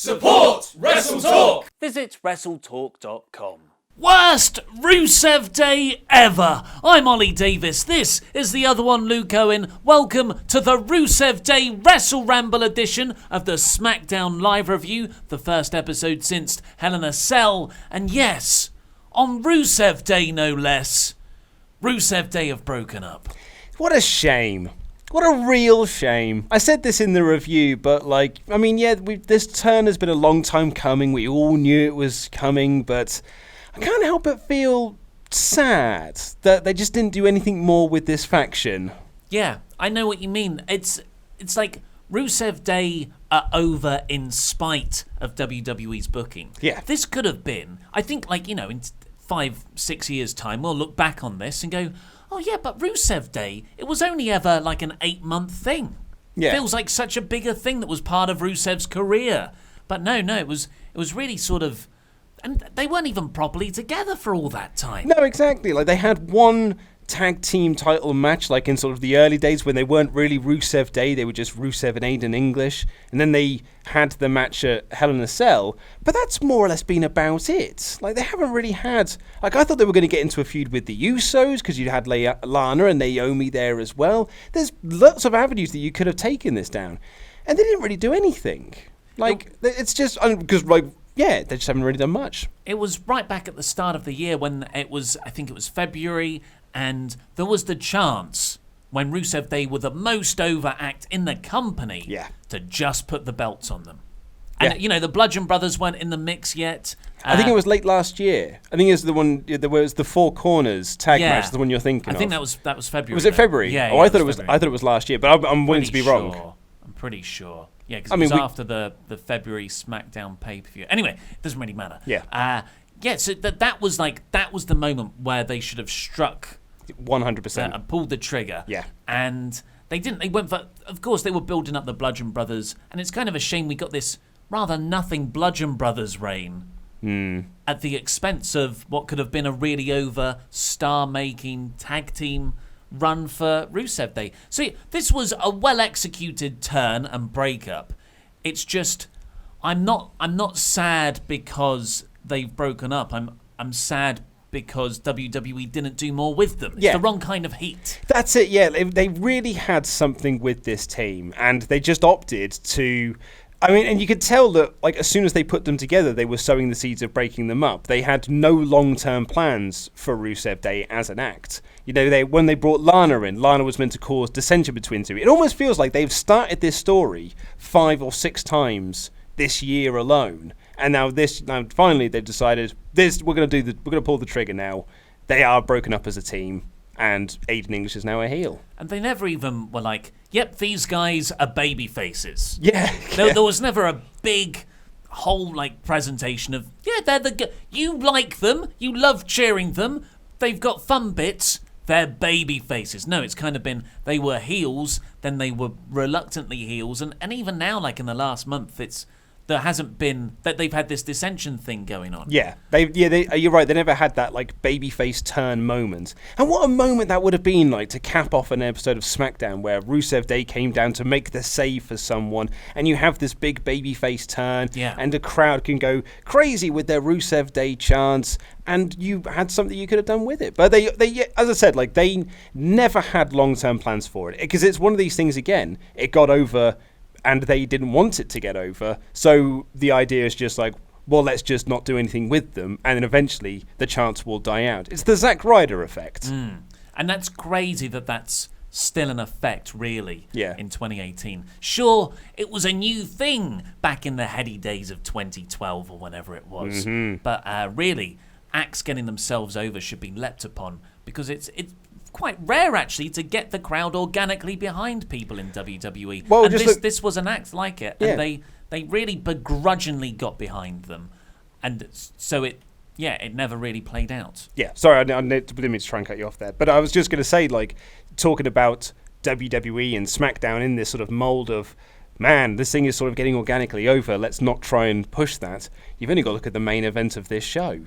Support WrestleTalk! Visit WrestleTalk.com. Worst Rusev Day ever. I'm Ollie Davis. This is the other one, Luke Owen. Welcome to the Rusev Day WrestleRamble edition of the SmackDown Live Review, the first episode since Hell in a Cell. And yes, on Rusev Day no less, Rusev Day have broken up. What a shame. What a real shame. I said this in the review, but this turn has been a long time coming. We all knew it was coming, but I can't help but feel sad that they just didn't do anything more with this faction. Yeah, I know what you mean. It's like Rusev Day are over in spite of WWE's booking. Yeah. This could have been, I think, in 5-6 years' time, we'll look back on this and go, oh yeah, but Rusev Day, it was only ever an 8-month thing. Yeah. Feels like such a bigger thing that was part of Rusev's career. But no, it was really sort of, and they weren't even properly together for all that time. No, exactly. They had one tag team title match, in sort of the early days when they weren't really Rusev Day, they were just Rusev and Aiden English. And then they had the match at Hell in a Cell. But that's more or less been about it. They haven't really had, I thought they were going to get into a feud with the Usos, because you had Lana and Naomi there as well. There's lots of avenues that you could have taken this down. And they didn't really do anything. It's just, because they just haven't really done much. It was right back at the start of the year when I think it was February, and there was the chance when Rusev Day were the most over act in the company to just put the belts on them. And, the Bludgeon Brothers weren't in the mix yet. I think it was late last year. I think it was the one, there was the Four Corners tag match, the one you're thinking of. I think that was February. Was it February? Yeah. I thought it was last year, but I'm willing to be wrong. I'm pretty sure. Yeah, because it was after the February SmackDown pay-per-view. Anyway, it doesn't really matter. Yeah. So that was the moment where they should have struck 100% and pulled the trigger. Yeah. And they didn't. They went for, of course, they were building up the Bludgeon Brothers, and it's kind of a shame we got this rather nothing Bludgeon Brothers reign at the expense of what could have been a really over star-making tag team run for Rusev Day. So this was a well-executed turn and breakup. It's just I'm not sad because they've broken up. I'm sad because WWE didn't do more with them. It's the wrong kind of heat. That's it, yeah. They really had something with this team, and they just opted to... and you could tell that, as soon as they put them together, they were sowing the seeds of breaking them up. They had no long-term plans for Rusev Day as an act. When they brought Lana in, Lana was meant to cause dissension between two. It almost feels like they've started this story 5 or 6 times this year alone. And now finally they've decided we're going to pull the trigger now. They are broken up as a team, and Aiden English is now a heel. And they never even were like, yep, these guys are baby faces. Yeah. There was never a big whole presentation of, they're you like them, you love cheering them, they've got fun bits, they're baby faces. No, it's kind of been, they were heels, then they were reluctantly heels, and even now, in the last month, there hasn't been that they've had this dissension thing going on. Yeah, you're right. They never had that babyface turn moment. And what a moment that would have been to cap off an episode of SmackDown where Rusev Day came down to make the save for someone, and you have this big babyface turn, and the crowd can go crazy with their Rusev Day chants, and you had something you could have done with it. But they as I said, they never had long-term plans for it, because it's one of these things. Again, it got over. And they didn't want it to get over. So the idea is just let's just not do anything with them. And then eventually the chants will die out. It's the Zack Ryder effect. And that's crazy that's still in effect, really, in 2018. Sure, it was a new thing back in the heady days of 2012 or whenever it was. But really, acts getting themselves over should be leapt upon, because it's quite rare actually to get the crowd organically behind people in WWE. Well, and this was an act like it, and they really begrudgingly got behind them, and so it never really played out. Yeah, sorry, I didn't mean to try and cut you off there, but I was just going to say, talking about WWE and SmackDown in this sort of mold of, man, this thing is sort of getting organically over, let's not try and push that. You've only got to look at the main event of this show.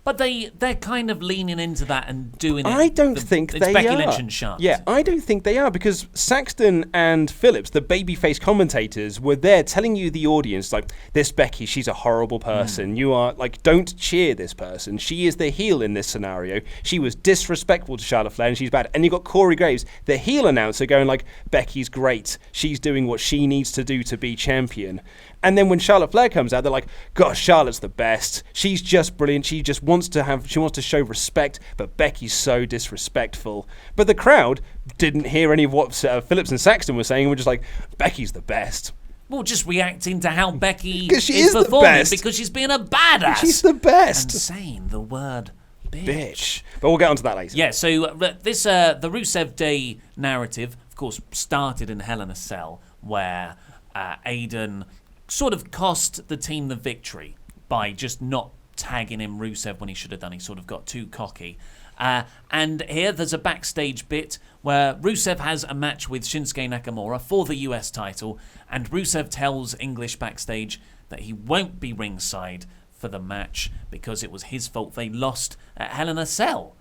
But they're kind of leaning into that and doing it. I don't think it's they Becky are. Lynch and Sharp. Yeah, I don't think they are, because Saxton and Phillips, the babyface commentators, were there telling you, the audience, like, this Becky, she's a horrible person. You are, like, don't cheer this person. She is the heel in this scenario. She was disrespectful to Charlotte Flair and she's bad. And you got Corey Graves, the heel announcer, going like, Becky's great. She's doing what she needs to do to be champion. And then when Charlotte Flair comes out, they're like, gosh, Charlotte's the best. She's just brilliant. She wants to show respect, but Becky's so disrespectful. But the crowd didn't hear any of what Phillips and Saxton were saying and were just like, Becky's the best. Well, just reacting to how Becky Because she is the performing best. because she's being a badass. She's the best. And saying the word Bitch. But we'll get onto that later. Yeah, so this the Rusev Day narrative, of course, started in Hell in a Cell, where Aiden sort of cost the team the victory by just not tagging in Rusev when he should have done. He sort of got too cocky. And here there's a backstage bit where Rusev has a match with Shinsuke Nakamura for the US title, and Rusev tells English backstage that he won't be ringside for the match because it was his fault they lost at Hell in a Cell.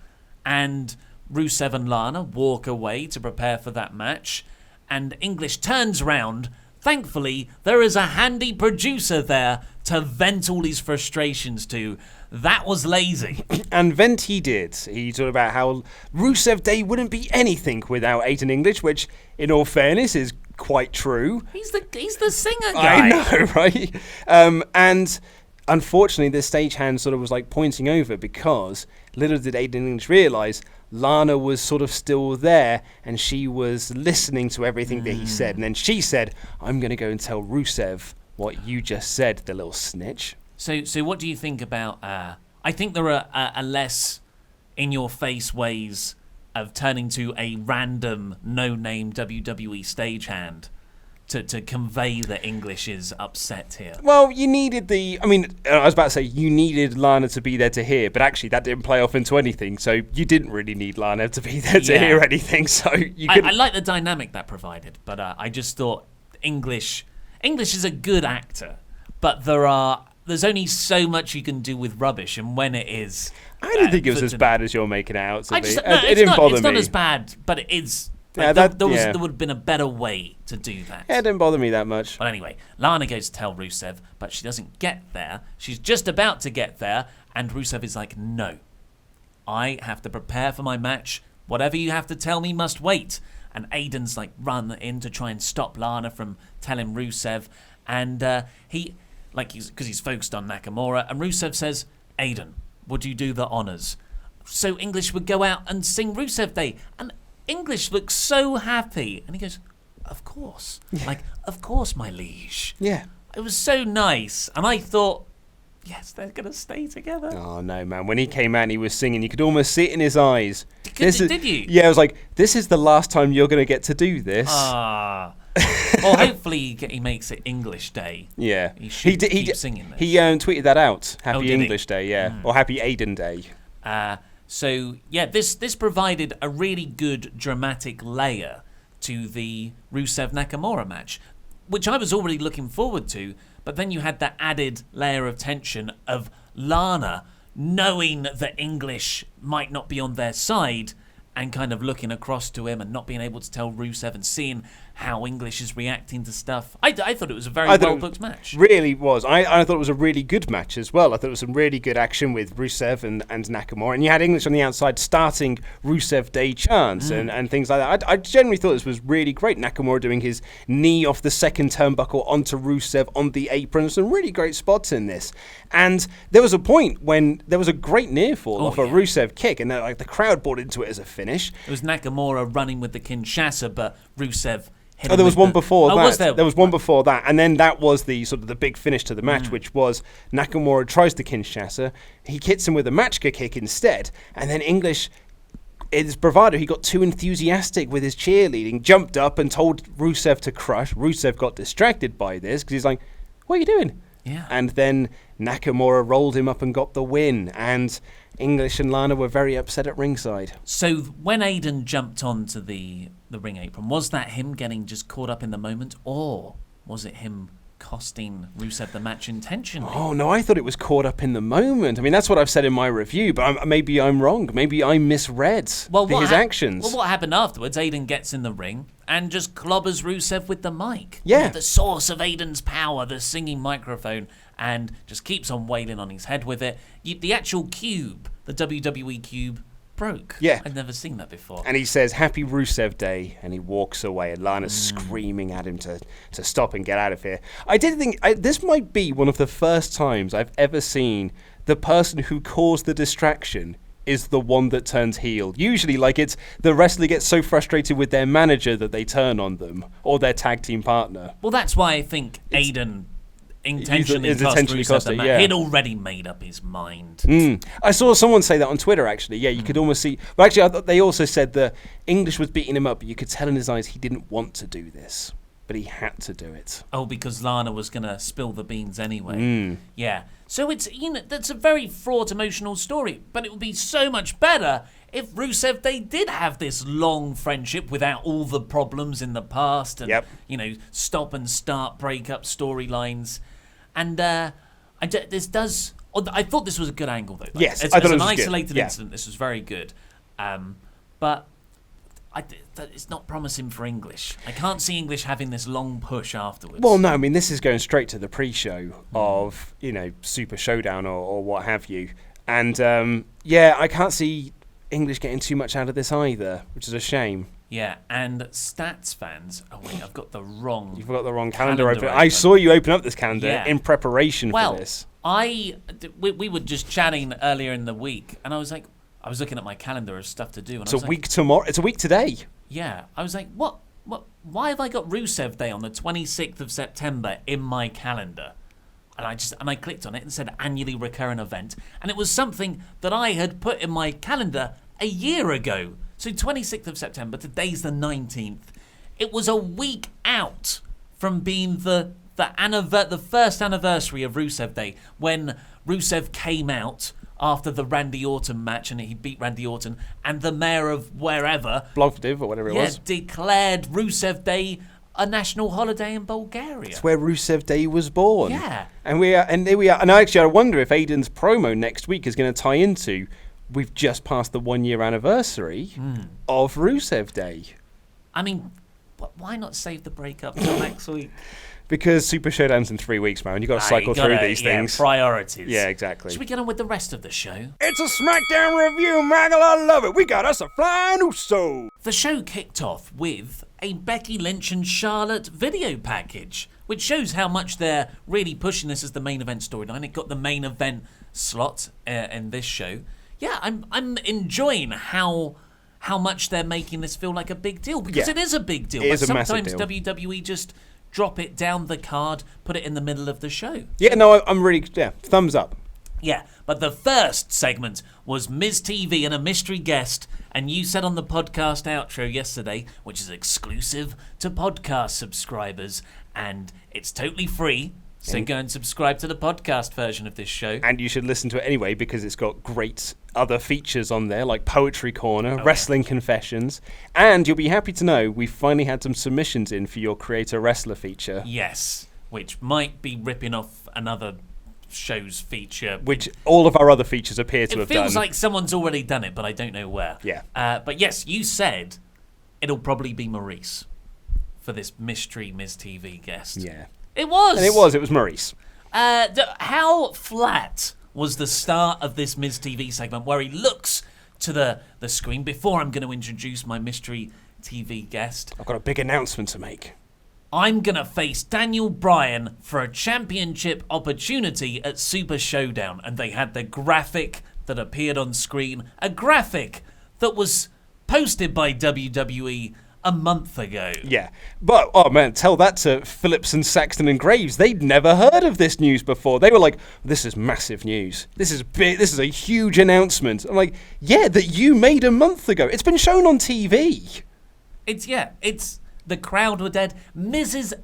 And Rusev and Lana walk away to prepare for that match, and English turns round. Thankfully, there is a handy producer there to vent all his frustrations to. That was lazy. And vent he did. He talked about how Rusev Day wouldn't be anything without Aiden English, which, in all fairness, is quite true. He's the singer guy. I know, right? And unfortunately, the stagehand sort of was like pointing over, because little did Aiden English realise Lana was sort of still there and she was listening to everything that he said. And then she said, I'm going to go and tell Rusev what you just said, the little snitch. So what do you think about... I think there are a less in-your-face ways of turning to a random, no-name WWE stagehand to convey that English is upset here. Well, you needed I was about to say you needed Lana to be there to hear, but actually that didn't play off into anything, so you didn't really need Lana to be there to hear anything, so you could... I like the dynamic that provided, but I just thought English is a good actor, but there's only so much you can do with rubbish, and when it is... I didn't think it was as bad as you're making it out to be. It didn't bother me. It's not as bad, but it is... Yeah, there would have been a better way to do that. Yeah, it didn't bother me that much. But anyway, Lana goes to tell Rusev, but she doesn't get there. She's just about to get there, and Rusev is like, no. I have to prepare for my match. Whatever you have to tell me must wait. And Aiden's like run in to try and stop Lana from telling Rusev. And because he's focused on Nakamura, and Rusev says, Aiden, would you do the honours? So English would go out and sing Rusev Day. And English looks so happy. And he goes, of course. Yeah. Like, of course, my liege. Yeah. It was so nice. And I thought, yes, they're going to stay together. Oh, no, man. When he came out and he was singing, you could almost see it in his eyes. Did you? Yeah, I was like, this is the last time you're going to get to do this. Well, hopefully he makes it English Day. Yeah. He should keep singing this. He tweeted that out. Happy English he? Day, yeah. Or Happy Aiden Day. So, yeah, this provided a really good dramatic layer to the Rusev-Nakamura match, which I was already looking forward to, but then you had that added layer of tension of Lana knowing that English might not be on their side and kind of looking across to him and not being able to tell Rusev and seeing how English is reacting to stuff. I thought it was a very well-booked match. Really was. I thought it was a really good match as well. I thought it was some really good action with Rusev and Nakamura. And you had English on the outside starting Rusev Day chants and things like that. I generally thought this was really great. Nakamura doing his knee off the second turnbuckle onto Rusev on the apron. Some really great spots in this. And there was a point when there was a great near fall off a Rusev kick, and the crowd bought into it as a finish. It was Nakamura running with the Kinshasa, but Rusev hit there was one before that. Was there? There was one before that, and then that was the sort of the big finish to the match, which was Nakamura tries the Kinshasa, he hits him with a Machka kick instead, and then English, in his bravado, he got too enthusiastic with his cheerleading, jumped up and told Rusev to crush. Rusev got distracted by this because he's like, "What are you doing?" Yeah. And then Nakamura rolled him up and got the win, and English and Lana were very upset at ringside. So when Aiden jumped onto the ring apron, was that him getting just caught up in the moment, or was it him costing Rusev the match intentionally. Oh, no, I thought it was caught up in the moment. I mean, that's what I've said in my review, but maybe I'm wrong. Maybe I misread his actions. Well, what happened afterwards, Aiden gets in the ring and just clobbers Rusev with the mic. Yeah. You know, the source of Aiden's power, the singing microphone, and just keeps on wailing on his head with it. The actual cube, the WWE cube, broke. Yeah. I'd never seen that before. And he says, "Happy Rusev Day," and he walks away, and Lana's screaming at him to stop and get out of here. I did think this might be one of the first times I've ever seen the person who caused the distraction is the one that turns heel. Usually, like, it's the wrestler gets so frustrated with their manager that they turn on them, or their tag team partner. Well, that's why I think Aiden intentionally It's cost intentionally Rusev cost the it, match. yeah. He'd already made up his mind. I saw someone say that on Twitter, actually. Yeah, you could almost see... Well, actually, I thought they also said that English was beating him up, but you could tell in his eyes he didn't want to do this, but he had to do it. Oh, because Lana was going to spill the beans anyway. Yeah. So it's, that's a very fraught emotional story, but it would be so much better if Rusev, they did have this long friendship without all the problems in the past and, stop and start breakup storylines. And I thought this was a good angle, though. Yes, as I thought it an was isolated good. incident, this was very good. But it's not promising for English. I can't see English having this long push afterwards. Well, no, I mean, this is going straight to the pre-show of, Super Showdown or what have you. And, I can't see English getting too much out of this either, which is a shame. Yeah, and Stats fans... Oh, wait, I've got the wrong... You've got the wrong calendar open. I saw you open up this calendar in preparation for this. We were just chatting earlier in the week, and I was looking at my calendar of stuff to do. And It's a week tomorrow. It's a week today. Yeah, I was like, what? Why have I got Rusev Day on the 26th of September in my calendar? And I clicked on it and said annually recurring event, and it was something that I had put in my calendar a year ago. So 26th of September, today's the 19th. It was a week out from being the first anniversary of Rusev Day, when Rusev came out after the Randy Orton match and he beat Randy Orton, and the mayor of wherever, Plovdiv or whatever it was, declared Rusev Day a national holiday in Bulgaria. It's where Rusev Day was born. Yeah. And here we are. And actually, I wonder if Aiden's promo next week is going to tie into, we've just passed the 1 year anniversary of Rusev Day. I mean, why not save the breakup till next week? Because Super Showdown's in 3 weeks, man. You've got to cycle through these things. Priorities. Yeah, exactly. Should we get on with the rest of the show? It's a SmackDown review, Maggle. I love it. We got us a flying Uso. The show kicked off with a Becky Lynch and Charlotte video package, which shows how much they're really pushing this as the main event storyline. It got the main event slot in this show. Yeah, I'm enjoying how much they're making this feel like a big deal, because it is a big deal. It is a but massive sometimes deal. WWE just drop it down the card, put it in the middle of the show. Yeah, no, I'm really, thumbs up. Yeah, but the first segment was MizTV and a mystery guest, and you said on the podcast outro yesterday, which is exclusive to podcast subscribers, and it's totally free, so go and subscribe to the podcast version of this show. And you should listen to it anyway, because it's got great other features on there, like Poetry Corner, Wrestling Confessions, and you'll be happy to know we finally had some submissions in for your Creator Wrestler feature. Yes, which might be ripping off another show's feature. Which all of our other features appear to have done. It feels like someone's already done it, but I don't know where. Yeah. But yes, you said it'll probably be Maryse for this mystery MizTV guest. Yeah. It was! And it was Maryse. How flat was the start of this MizTV segment, where he looks to the screen before I'm going to introduce my mystery TV guest? I've got a big announcement to make. I'm going to face Daniel Bryan for a championship opportunity at Super Showdown. And they had the graphic that appeared on screen, a graphic that was posted by WWE a month ago. Yeah. But, oh man, tell that to Phillips and Saxton and Graves. They'd never heard of this news before. They were like, this is massive news. This is big. This is a huge announcement. I'm like, yeah, that you made a month ago. It's been shown on TV. It's the crowd were dead.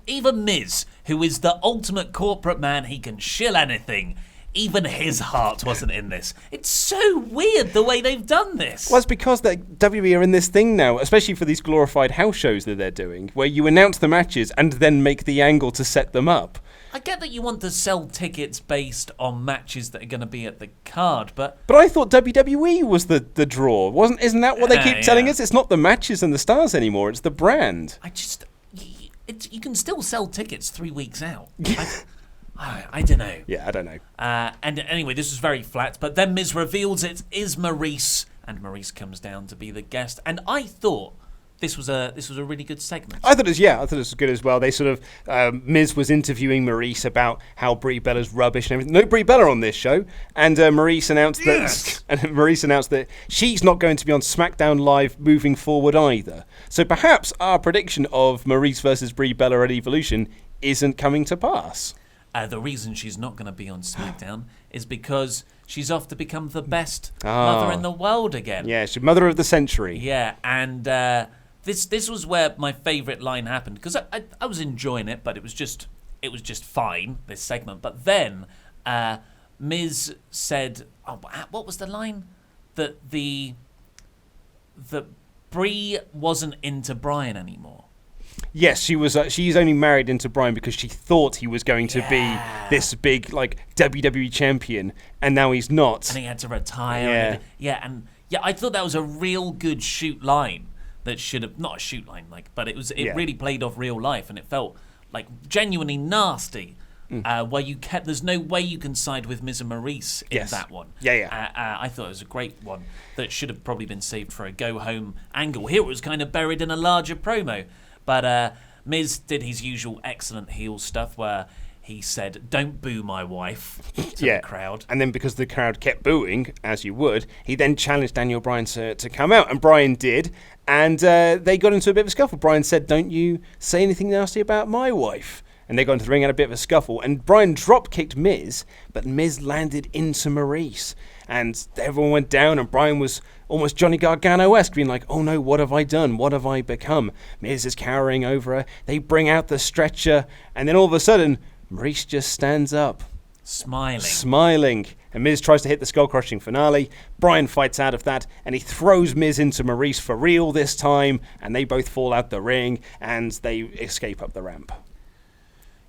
Even Miz, who is the ultimate corporate man, he can shill anything. Even his heart wasn't in this. It's so weird the way they've done this. Well, it's because that WWE are in this thing now, especially for these glorified house shows that they're doing, where you announce the matches and then make the angle to set them up. I get that you want to sell tickets based on matches that are going to be at the card, but I thought WWE was the draw. Isn't that what they keep telling us? It's not the matches and the stars anymore, it's the brand. You can still sell tickets 3 weeks out. I don't know. Yeah, I don't know. And anyway, this was very flat, but then Miz reveals it is Maryse, and Maryse comes down to be the guest, and I thought this was a really good segment. I thought it was good as well. They sort of Miz was interviewing Maryse about how Brie Bella's rubbish and everything. No Brie Bella on this show, and Maryse announced that she's not going to be on SmackDown Live moving forward either. So perhaps our prediction of Maryse versus Brie Bella at Evolution isn't coming to pass. The reason she's not going to be on SmackDown is because she's off to become the best mother in the world again. Yeah, she's mother of the century. Yeah, and this was where my favourite line happened, because I was enjoying it, but it was just fine, this segment. But then Miz said, what was the line? That Brie wasn't into Bryan anymore. Yes, she was. She's only married into Bryan because she thought he was going to be this big WWE champion, and now he's not. And he had to retire. I thought that was a real good shoot line. That should have not a shoot line, but it really played off real life, and it felt like genuinely nasty. Where there's no way you can side with Miz and Maryse in that one. I thought it was a great one that should have probably been saved for a go home angle. Here it was kind of buried in a larger promo. But Miz did his usual excellent heel stuff where he said, "Don't boo my wife," to the crowd. And then because the crowd kept booing, as you would, he then challenged Daniel Bryan to come out. And Bryan did. And they got into a bit of a scuffle. Bryan said, "Don't you say anything nasty about my wife." And they got into the ring, had a bit of a scuffle. And Bryan drop-kicked Miz, but Miz landed into Maryse. And everyone went down, and Bryan was almost Johnny Gargano-esque, being like, "Oh no, what have I done? What have I become?" Miz is cowering over her. They bring out the stretcher, and then all of a sudden, Maryse just stands up. Smiling. And Miz tries to hit the skull-crushing finale. Bryan fights out of that, and he throws Miz into Maryse for real this time, and they both fall out the ring, and they escape up the ramp.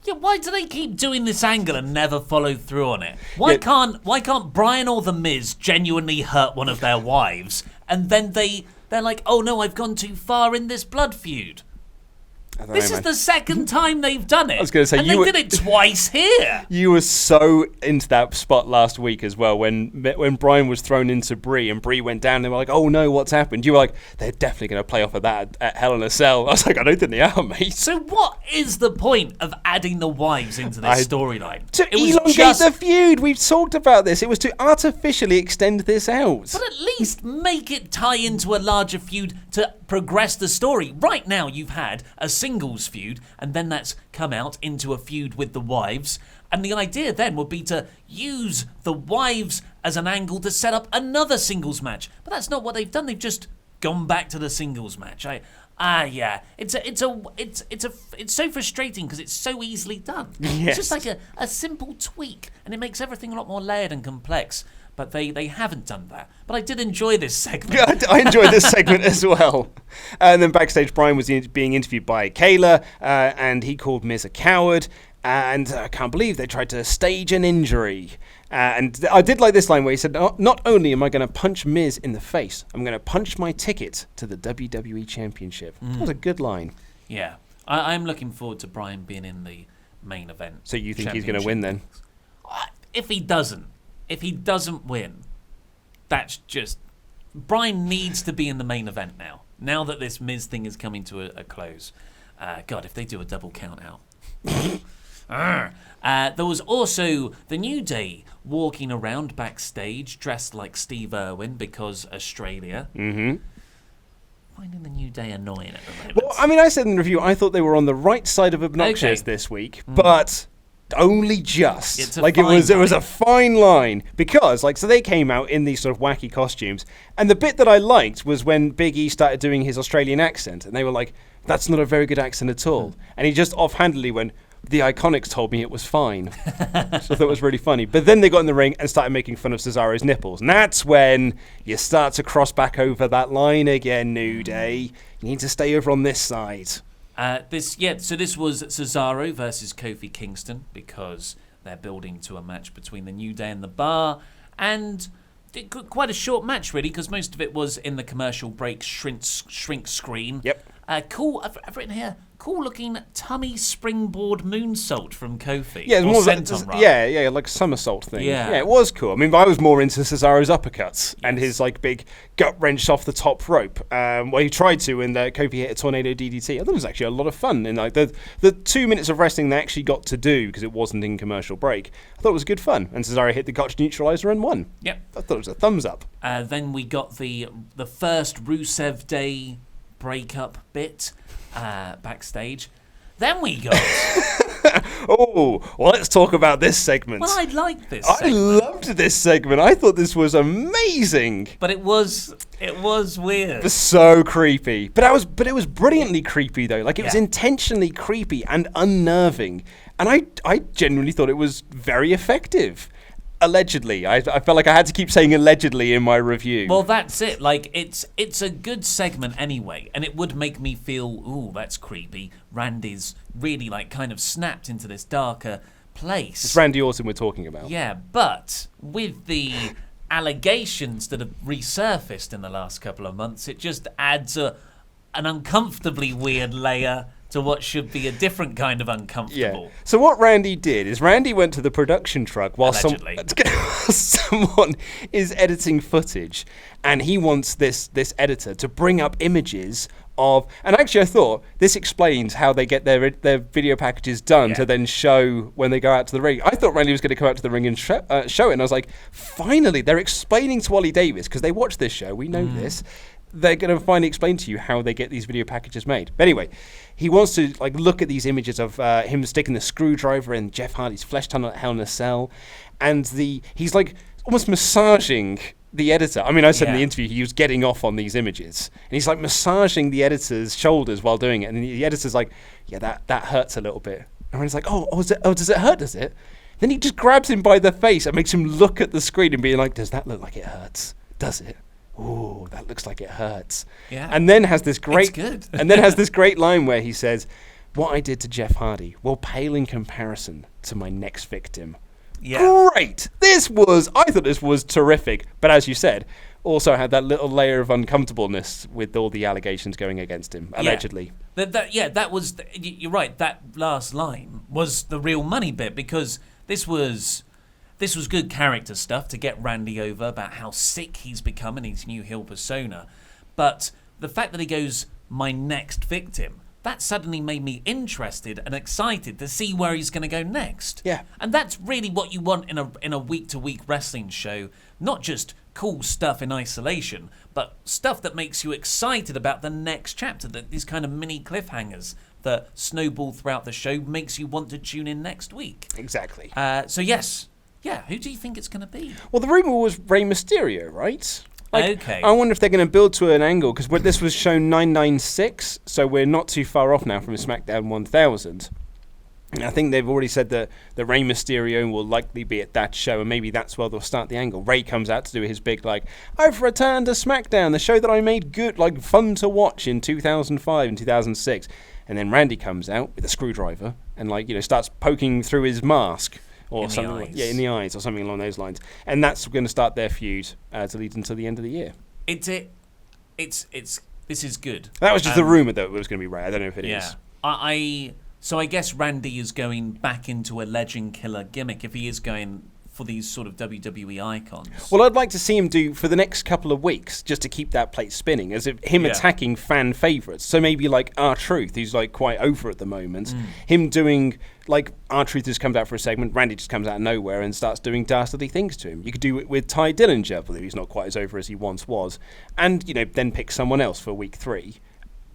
Yeah, why do they keep doing this angle and never follow through on it? Why can't Bryan or The Miz genuinely hurt one of their wives, and then they're like, "Oh no, I've gone too far in this blood feud"? This is the second time they've done it. I was going to say, and they did it twice here. You were so into that spot last week as well when Bryan was thrown into Brie and Brie went down. They were like, "Oh no, what's happened?" You were like, "They're definitely going to play off of that at Hell in a Cell." I was like, "I don't think they are, mate." So what is the point of adding the wives into this storyline? To elongate the feud. We've talked about this. It was to artificially extend this out. But at least make it tie into a larger feud to progress the story. Right now, you've had a singles feud, and then that's come out into a feud with the wives. And the idea then would be to use the wives as an angle to set up another singles match. But that's not what they've done. They've just gone back to the singles match. It's so frustrating because it's so easily done. Yes. It's just like a simple tweak, and it makes everything a lot more layered and complex. But they haven't done that. But I did enjoy this segment. Yeah, I enjoyed this segment as well. And then backstage, Bryan was being interviewed by Kayla, and he called Miz a coward. And I can't believe they tried to stage an injury. And I did like this line where he said, "Not only am I going to punch Miz in the face, I'm going to punch my ticket to the WWE Championship." That was a good line. Yeah. I'm looking forward to Bryan being in the main event. So you think he's going to win then? If he doesn't win, that's just... Bryan needs to be in the main event now that this Miz thing is coming to a close. God, if they do a double count out. There was also the New Day walking around backstage dressed like Steve Irwin because Australia. Mm-hmm. Finding the New Day annoying at the moment. Well, I mean, I said in the review, I thought they were on the right side of obnoxious this week, but... only just. It was a fine line because so they came out in these sort of wacky costumes, and the bit that I liked was when Big E started doing his Australian accent, and they were like, "That's not a very good accent at all," and he just offhandedly went, "The Iconics told me it was fine." So I thought it was really funny. But then they got in the ring and started making fun of Cesaro's nipples, and that's when you start to cross back over that line again. New Day, you need to stay over on this side. So this was Cesaro versus Kofi Kingston because they're building to a match between the New Day and the Bar, and quite a short match really because most of it was in the commercial break shrink screen. Yep. Cool. I've written here. Cool looking tummy springboard moonsault from Kofi. Yeah, or senton, rather. yeah, like a somersault thing. Yeah. It was cool. I mean, I was more into Cesaro's uppercuts and his like big gut wrench off the top rope. Well, he tried to, and Kofi hit a tornado DDT. I thought it was actually a lot of fun. And like the 2 minutes of wrestling they actually got to do because it wasn't in commercial break, I thought it was good fun. And Cesaro hit the Gotch neutralizer and won. Yep. I thought it was a thumbs up. Then we got the first Rusev Day breakup bit backstage. Then we got... Oh, well, let's talk about this segment. Well, I liked this I segment. loved this segment. I thought this was amazing. But it was weird. It was so creepy. But it was brilliantly creepy, though. Like, it was intentionally creepy and unnerving. And I genuinely thought it was very effective. Allegedly. I felt like I had to keep saying allegedly in my review. Well, that's it. Like, it's a good segment anyway, and it would make me feel, ooh, that's creepy. Randy's really, like, kind of snapped into this darker place. It's Randy Orton we're talking about. Yeah, but with the allegations that have resurfaced in the last couple of months, it just adds an uncomfortably weird layer to what should be a different kind of uncomfortable. Yeah. So what Randy did is Randy went to the production truck while someone is editing footage, and he wants this editor to bring up images of. And actually, I thought this explains how they get their video packages done to then show when they go out to the ring. I thought Randy was going to come out to the ring and show it, and I was like, finally, they're explaining to Ollie Davis because they watch this show. We know this. They're going to finally explain to you how they get these video packages made. But anyway, he wants to like look at these images of him sticking the screwdriver in Jeff Hardy's flesh tunnel at Hell in a Cell, and he's like almost massaging the editor. I mean, I said in the interview he was getting off on these images, and he's like massaging the editor's shoulders while doing it, and the editor's like, "Yeah, that hurts a little bit." And he's like, "Oh, does it hurt? Does it?" Then he just grabs him by the face and makes him look at the screen and be like, "Does that look like it hurts? Does it? Ooh, that looks like it hurts." Yeah. And then has this great good. and then has this great line where he says, "What I did to Jeff Hardy will pale in comparison to my next victim." Yeah. Great. I thought this was terrific. But as you said, also had that little layer of uncomfortableness with all the allegations going against him, allegedly. That was. You're right. That last line was the real money bit because this was good character stuff to get Randy over about how sick he's become in his new heel persona. But the fact that he goes, "my next victim," that suddenly made me interested and excited to see where he's going to go next. Yeah. And that's really what you want in a week-to-week wrestling show. Not just cool stuff in isolation, but stuff that makes you excited about the next chapter, that these kind of mini cliffhangers that snowball throughout the show makes you want to tune in next week. Exactly. So yes. Yeah, who do you think it's going to be? Well, the rumor was Rey Mysterio, right? Okay. I wonder if they're going to build to an angle, because this was shown 996, so we're not too far off now from SmackDown 1000. And I think they've already said that the Rey Mysterio will likely be at that show, and maybe that's where they'll start the angle. Rey comes out to do his big, I've returned to SmackDown, the show that I made good, fun to watch in 2005 and 2006. And then Randy comes out with a screwdriver and, starts poking through his mask. Or something in the eyes, or something along those lines, and that's going to start their feud to lead until the end of the year. This is good. That was just the rumor that it was going to be Ray. I don't know if it is. So I guess Randy is going back into a legend killer gimmick if he is going for these sort of WWE icons. Well, I'd like to see him do for the next couple of weeks, just to keep that plate spinning, as if him attacking fan favourites. So maybe R-Truth, who's quite over at the moment. Him doing R-Truth just comes out for a segment, Randy just comes out of nowhere and starts doing dastardly things to him. You could do it with Ty Dillinger, although he's not quite as over as he once was, and then pick someone else for week 3.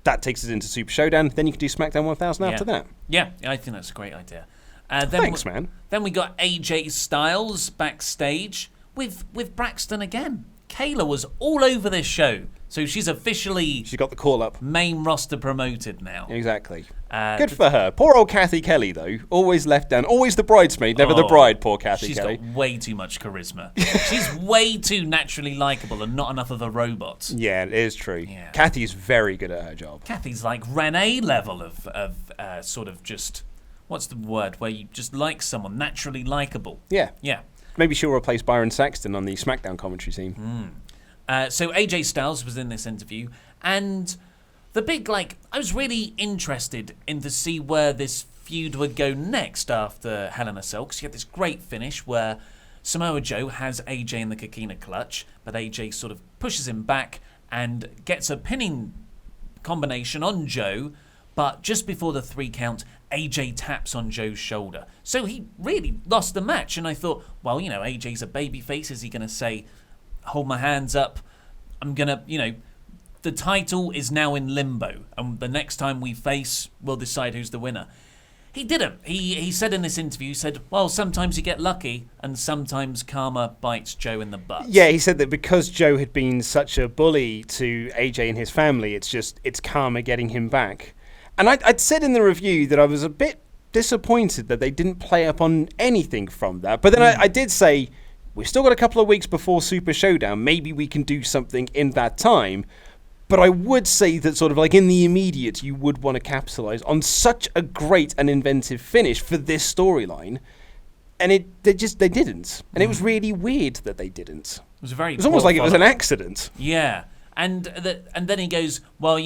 That takes us into Super Showdown. Then you can do SmackDown 1000 after that. Yeah, I think that's a great idea. Thanks, man. Then we got AJ Styles backstage with Braxton again. Kayla was all over this show So she's officially She got the call up. main roster promoted now. Exactly. Good for her. Poor old Kathy Kelly, though. Always left down. Always the bridesmaid, never the bride, poor Kathy Kelly. She's got way too much charisma. She's way too naturally likable and not enough of a robot. Yeah, it is true. Yeah. Kathy's very good at her job. Kathy's like Renee level of sort of just, what's the word, where you just like someone, naturally likable. Yeah. Yeah. Maybe she'll replace Byron Saxton on the SmackDown commentary team. So AJ Styles was in this interview, and the big, I was really interested in to see where this feud would go next after Hell in a Cell, because you had this great finish where Samoa Joe has AJ in the Coquina clutch, but AJ sort of pushes him back and gets a pinning combination on Joe, but just before the 3 count, AJ taps on Joe's shoulder. So he really lost the match, and I thought, well, AJ's a babyface. Is he going to say, hold my hands up, I'm going to, the title is now in limbo, and the next time we face, we'll decide who's the winner. He didn't. He said in this interview, well, sometimes you get lucky, and sometimes karma bites Joe in the butt. Yeah, he said that because Joe had been such a bully to AJ and his family, it's karma getting him back. And I'd said in the review that I was a bit disappointed that they didn't play up on anything from that. But then I did say, we've still got a couple of weeks before Super Showdown. Maybe we can do something in that time. But I would say that sort of in the immediate, you would want to capitalize on such a great and inventive finish for this storyline. And they didn't. And it was really weird that they didn't. It was almost like it was an accident. Yeah. And then he goes, well,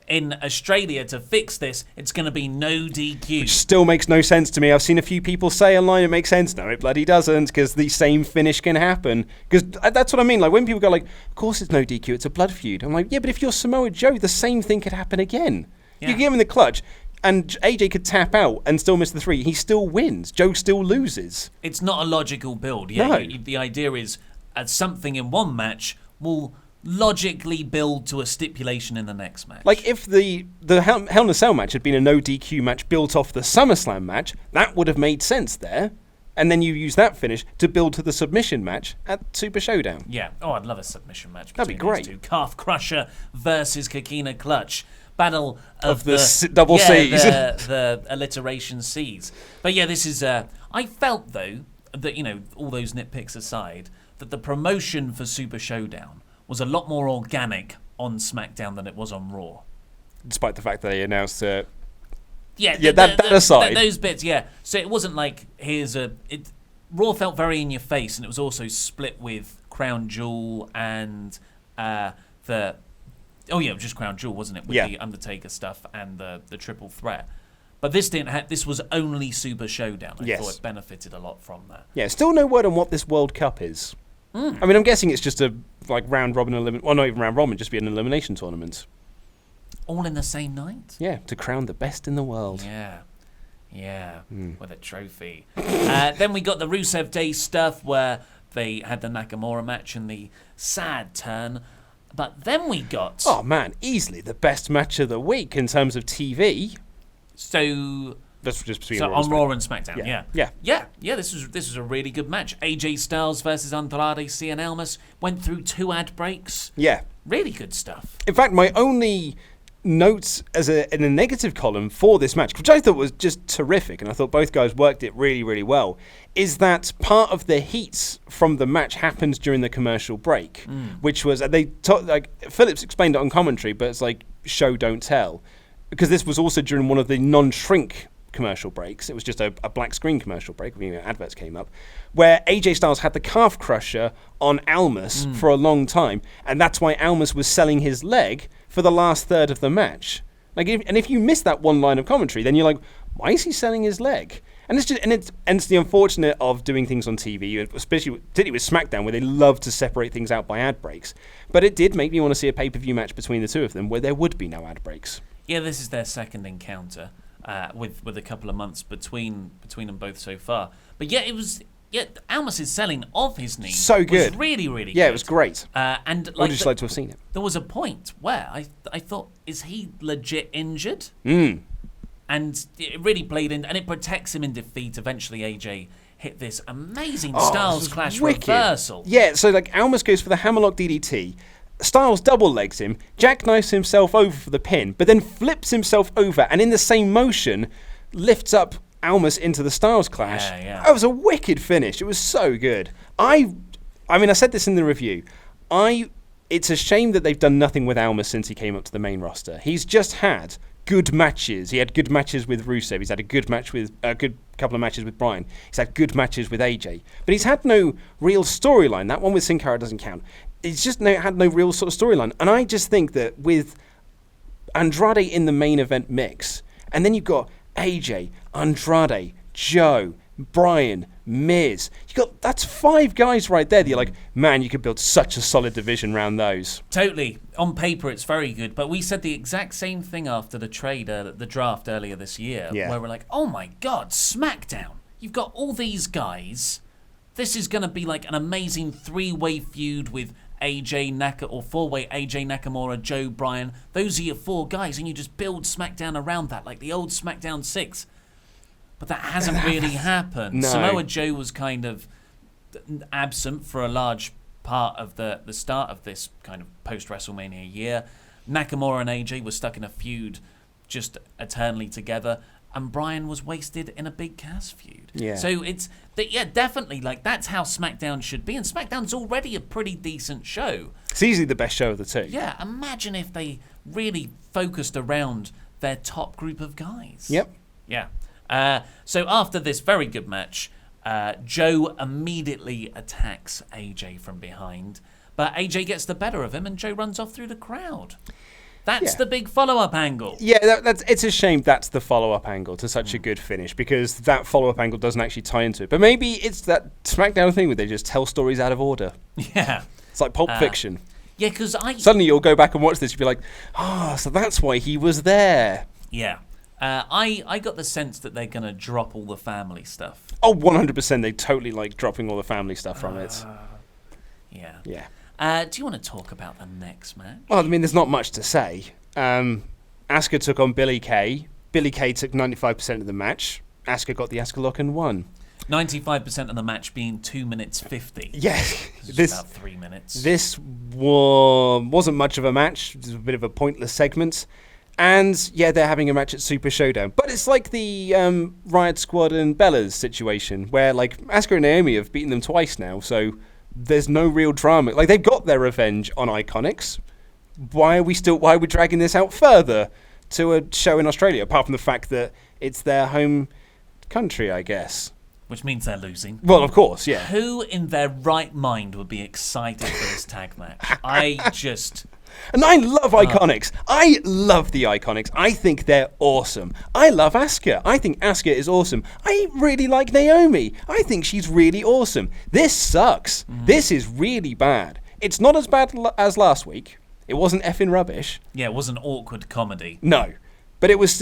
in Australia to fix this, it's going to be no DQ. Which still makes no sense to me. I've seen a few people say online it makes sense. No, it bloody doesn't, because the same finish can happen. Because that's what I mean. When people go of course it's no DQ, it's a blood feud. I'm like, yeah, but if you're Samoa Joe, the same thing could happen again. Yeah. You give him the clutch, and AJ could tap out and still miss the 3. He still wins. Joe still loses. It's not a logical build. Yeah, No. The idea is something in one match will logically build to a stipulation in the next match. If the Hell in a Cell match had been a no DQ match built off the SummerSlam match, that would have made sense there. And then you use that finish to build to the submission match at Super Showdown. Yeah. Oh, I'd love a submission match That'd be between great. these two. Calf Crusher versus Coquina Clutch. Battle of the double C's. the alliteration C's. But yeah, this is... I felt, though, that, all those nitpicks aside, that the promotion for Super Showdown was a lot more organic on SmackDown than it was on Raw. Despite the fact that they announced that aside. Those bits, yeah. So it wasn't Raw felt very in your face, and it was also split with Crown Jewel and just Crown Jewel, wasn't it? With the Undertaker stuff and the triple threat. But this didn't this was only Super Showdown. I thought it benefited a lot from that. Yeah, still no word on what this World Cup is. I mean, I'm guessing it's just a round robin well, not even round robin, just be an elimination tournament. All in the same night? Yeah, to crown the best in the world. Yeah, with a trophy. Then we got the Rusev Day stuff where they had the Nakamura match and the sad turn. But then we got... Oh, man, easily the best match of the week in terms of TV. So... That's just between on Raw and SmackDown, yeah. This was a really good match. AJ Styles versus Andrade, Cien, Almas went through 2 ad breaks. Yeah, really good stuff. In fact, my only notes in a negative column for this match, which I thought was just terrific, and I thought both guys worked it really, really well, is that part of the heat from the match happens during the commercial break, which was Phillips explained it on commentary, but it's show don't tell, because this was also during one of the non-shrink commercial breaks. It was just a black screen commercial break when adverts came up, where AJ Styles had the calf crusher on Almas for a long time, and that's why Almas was selling his leg for the last third of the match. If you miss that one line of commentary, then you're like, why is he selling his leg? And it's the unfortunate of doing things on TV, especially particularly with SmackDown, where they love to separate things out by ad breaks. But it did make me want to see a pay-per-view match between the two of them where there would be no ad breaks. Yeah, this is their second encounter. With a couple of months between them both so far. But yeah, Almas' selling of his knee so good. Was really, really good. Yeah, it was great. And I would just like to have seen it. There was a point where I thought, is he legit injured? And it really played in, and it protects him in defeat. Eventually, AJ hit this amazing Styles Clash wicked reversal. Yeah, so Almas goes for the hammerlock DDT. Styles double legs him, jackknifes himself over for the pin, but then flips himself over and in the same motion lifts up Almas into the Styles Clash. Yeah. That was a wicked finish. It was so good. I mean, I said this in the review. It's a shame that they've done nothing with Almas since he came up to the main roster. He's just had good matches. He had good matches with Rusev. He's had a good couple of matches with Bryan. He's had good matches with AJ. But he's had no real storyline. That one with Sin Cara doesn't count. He's just had no real sort of storyline. And I just think that with Andrade in the main event mix, and then you've got AJ, Andrade, Joe, Bryan, Miz. That's 5 guys right there that you're like, man, you could build such a solid division around those. Totally. On paper, it's very good. But we said the exact same thing after the the draft earlier this year, where we're like, oh my God, SmackDown. You've got all these guys. This is going to be like an amazing 3-way feud with AJ or 4-way AJ Nakamura, Joe, Bryan. Those are your 4 guys, and you just build SmackDown around that, like the old SmackDown 6. But that hasn't really happened. No. Samoa Joe was kind of absent for a large part of the start of this kind of post-WrestleMania year. Nakamura and AJ were stuck in a feud just eternally together. And Bryan was wasted in a Big Cass feud. Yeah. So definitely, like, that's how SmackDown should be. And SmackDown's already a pretty decent show. It's easily the best show of the 2. Yeah, imagine if they really focused around their top group of guys. Yep. Yeah. So after this very good match, Joe immediately attacks AJ from behind. But AJ gets the better of him and Joe runs off through the crowd. That's the big follow-up angle. Yeah, it's a shame that's the follow-up angle to such a good finish, because that follow-up angle doesn't actually tie into it. But maybe it's that SmackDown thing where they just tell stories out of order. Yeah. It's like Pulp Fiction. Yeah, because Suddenly you'll go back and watch this, you'll be like, so that's why he was there. Yeah. I got the sense that they're going to drop all the family stuff. Oh, 100%. They totally like dropping all the family stuff from it. Yeah. Yeah. Do you want to talk about the next match? Well, I mean, there's not much to say. Asuka took on Billie Kay. Billie Kay took 95% of the match. Asuka got the Asuka lock and won. 95% of the match being 2 minutes 50. Yeah. This about 3 minutes. This wasn't much of a match. It was a bit of a pointless segment. And, yeah, they're having a match at Super Showdown. But it's like the Riot Squad and Bella's situation, where, like, Asuka and Naomi have beaten them twice now, so there's no real drama. Like, they've got their revenge on Iconics. Why are we dragging this out further to a show in Australia, apart from the fact that it's their home country, I guess? Which means they're losing. Well, of course, yeah. Who in their right mind would be excited for this tag match? And I love Iconics. I love the Iconics. I think they're awesome. I love Asuka. I think Asuka is awesome. I really like Naomi. I think she's really awesome. This sucks. This is really bad. It's not as bad as last week. It wasn't effing rubbish. Yeah, it was an awkward comedy. No. But it was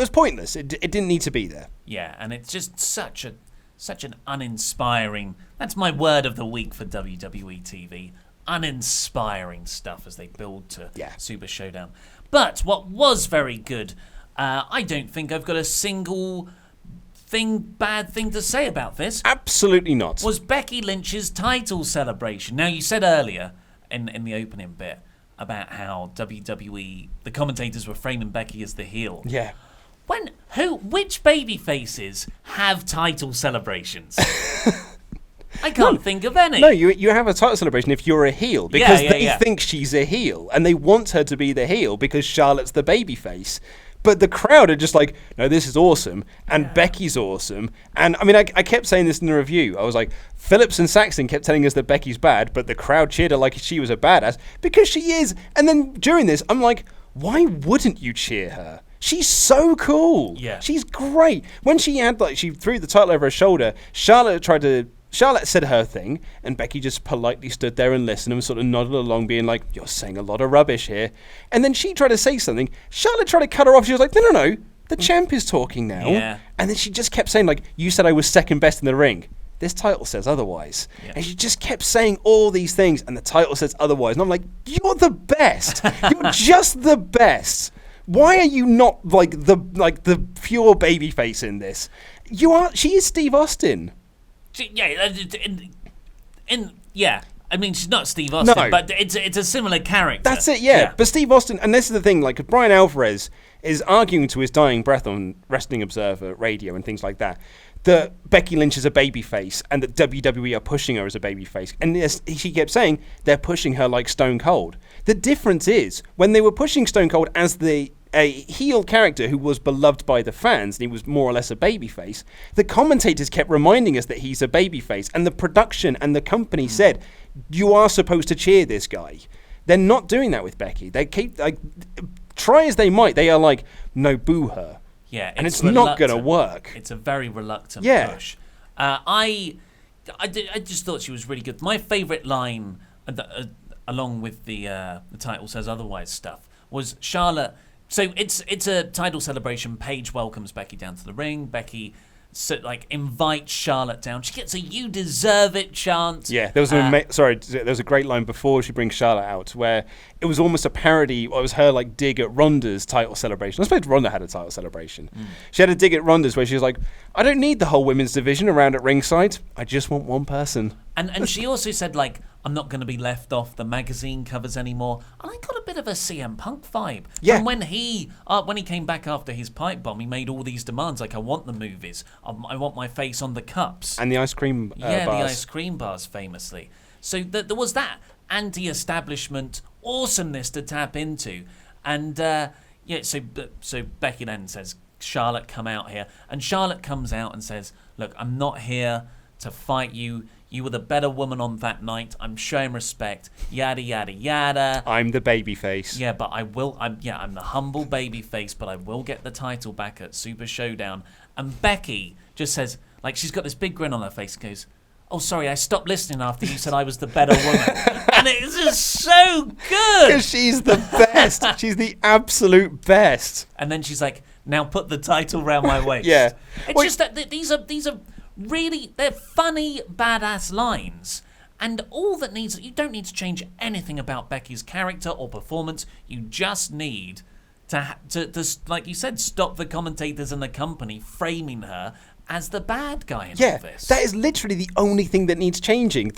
pointless. It didn't need to be there. Yeah, and it's just such an uninspiring... That's my word of the week for WWE TV. Uninspiring stuff as they build to Super Showdown. But what was very good, I don't think I've got a single bad thing to say about this. Absolutely not. Was Becky Lynch's title celebration. Now, you said earlier in the opening bit about how WWE, the commentators were framing Becky as the heel. Yeah. Which baby faces have title celebrations? I can't think of any. No, you have a title celebration if you're a heel, because they think she's a heel, and they want her to be the heel because Charlotte's the babyface. But the crowd are just like, no, this is awesome, and Becky's awesome. And I mean, I kept saying this in the review. I was like, Phillips and Saxton kept telling us that Becky's bad, but the crowd cheered her like she was a badass, because she is. And then during this, I'm like, why wouldn't you cheer her? She's so cool. Yeah. She's great. When she threw the title over her shoulder, Charlotte said her thing, and Becky just politely stood there and listened and sort of nodded along, being like, you're saying a lot of rubbish here. And then she tried to say something. Charlotte tried to cut her off. She was like, no, the champ is talking now. Yeah. And then she just kept saying, like, you said I was second best in the ring. This title says otherwise. Yeah. And she just kept saying all these things, and the title says otherwise. And I'm like, you're the best. You're just the best. Why are you not like the pure babyface in this? You are. She is Steve Austin. Yeah, I mean, she's not Steve Austin, No. but it's a similar character. That's it, yeah. But Steve Austin, and this is the thing, like Bryan Alvarez is arguing to his dying breath on Wrestling Observer Radio and things like that Becky Lynch is a babyface and that WWE are pushing her as a babyface. And yes, she kept saying they're pushing her like Stone Cold. The difference is when they were pushing Stone Cold as a heel character who was beloved by the fans and he was more or less a babyface, the commentators kept reminding us that he's a babyface, and the production and the company said, you are supposed to cheer this guy. They're not doing that with Becky. They keep, like, try as they might, they are like, no, boo her. Yeah, and it's not going to work. It's a very reluctant push. I just thought she was really good. My favourite line, along with the title says otherwise stuff, was Charlotte. So it's a title celebration. Paige welcomes Becky down to the ring. Becky invites Charlotte down. She gets a "You deserve it" chant. Yeah, there was there was a great line before she brings Charlotte out where it was almost a parody. It was her like dig at Ronda's title celebration. I suppose Ronda had a title celebration. She had a dig at Ronda's where she was like, "I don't need the whole women's division around at ringside. I just want one person." And she also said, like, I'm not going to be left off the magazine covers anymore. And I got a bit of a CM Punk vibe. Yeah. And when he came back after his pipe bomb, he made all these demands, like, I want the movies. I want my face on the cups. And the ice cream bars. The ice cream bars, famously. So there was that anti-establishment awesomeness to tap into. And, so Becky then says, Charlotte, come out here. And Charlotte comes out and says, look, I'm not here to fight you. You were the better woman on that night. I'm showing respect. Yada, yada, yada. I'm the babyface. Yeah, but I'm the humble babyface, but I will get the title back at Super Showdown. And Becky just says, like, she's got this big grin on her face and goes, oh, sorry, I stopped listening after you said I was the better woman. And it's just so good. Because she's the best. She's the absolute best. And then she's like, now put the title round my waist. Yeah. It's just that these are really, they're funny, badass lines. And you don't need to change anything about Becky's character or performance. You just need to like you said, stop the commentators and the company framing her as the bad guy in all this. That is literally the only thing that needs changing.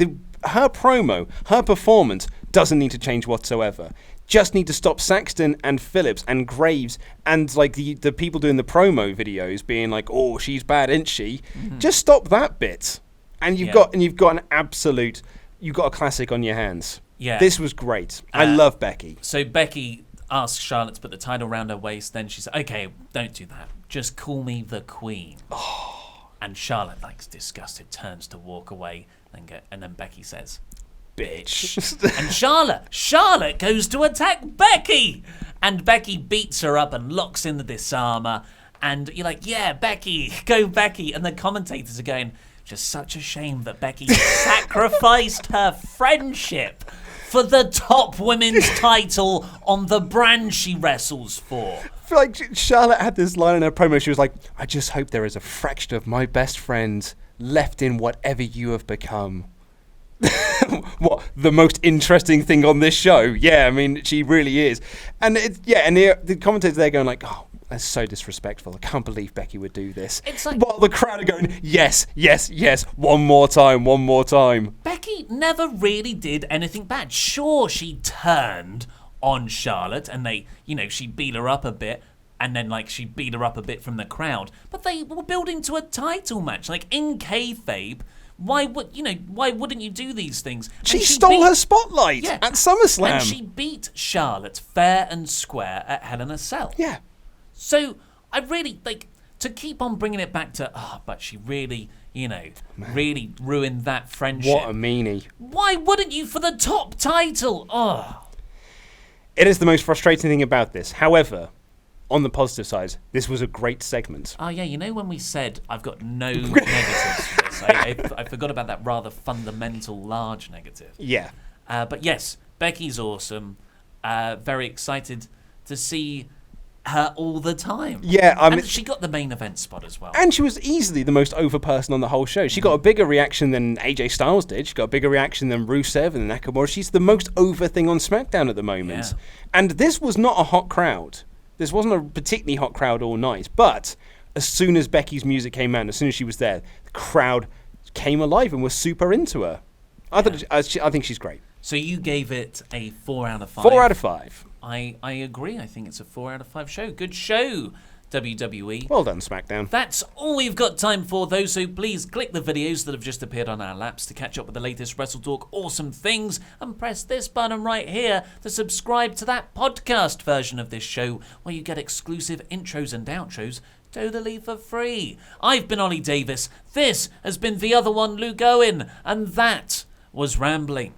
Her promo, her performance doesn't need to change whatsoever. Just need to stop Saxton and Phillips and Graves and like the people doing the promo videos being like, oh, she's bad, isn't she? Mm-hmm. Just stop that bit. And you've got a classic on your hands. Yeah. This was great. I love Becky. So Becky asks Charlotte to put the title around her waist, then she said, okay, don't do that. Just call me the Queen. Oh. And Charlotte, like disgusted, turns to walk away, and then Becky says, bitch. And Charlotte goes to attack Becky. And Becky beats her up and locks in the disarmer. And you're like, yeah, Becky, go Becky. And the commentators are going, just such a shame that Becky sacrificed her friendship for the top women's title on the brand she wrestles for. I feel like Charlotte had this line in her promo. She was like, I just hope there is a fraction of my best friend left in whatever you have become. What, the most interesting thing on this show? Yeah, I mean, she really is. And the commentators there going like, oh, that's so disrespectful. I can't believe Becky would do this. It's like, while the crowd are going, yes, yes, yes, one more time. Becky never really did anything bad. Sure, she turned on Charlotte and she beat her up a bit. And then, she beat her up a bit from the crowd. But they were building to a title match. Like, in kayfabe, why wouldn't you do these things? She stole her spotlight at SummerSlam. And she beat Charlotte fair and square at Hell in a Cell. Yeah. So, I really, to keep on bringing it back to, but she really, really ruined that friendship. What a meanie. Why wouldn't you for the top title? Oh. It is the most frustrating thing about this. However, on the positive side, this was a great segment. Oh, yeah, when we said I've got no negatives for this, I forgot about that rather fundamental large negative. Yeah. But yes, Becky's awesome. Very excited to see her all the time. Yeah, and she got the main event spot as well. And she was easily the most over person on the whole show. She got a bigger reaction than AJ Styles did. She got a bigger reaction than Rusev and Nakamura. She's the most over thing on SmackDown at the moment. Yeah. And this was not a hot crowd. This wasn't a particularly hot crowd all night. But as soon as Becky's music came out, as soon as she was there, the crowd came alive and was super into her. I think she's great. So you gave it a 4 out of 5. 4 out of 5. I agree. I think it's a 4 out of 5 show. Good show, WWE. Well done, SmackDown. That's all we've got time for, though, so please click the videos that have just appeared on our laps to catch up with the latest WrestleTalk awesome things, and press this button right here to subscribe to that podcast version of this show, where you get exclusive intros and outros totally for free. I've been Ollie Davis, this has been the other one, Luke Owen, and that was Rambling.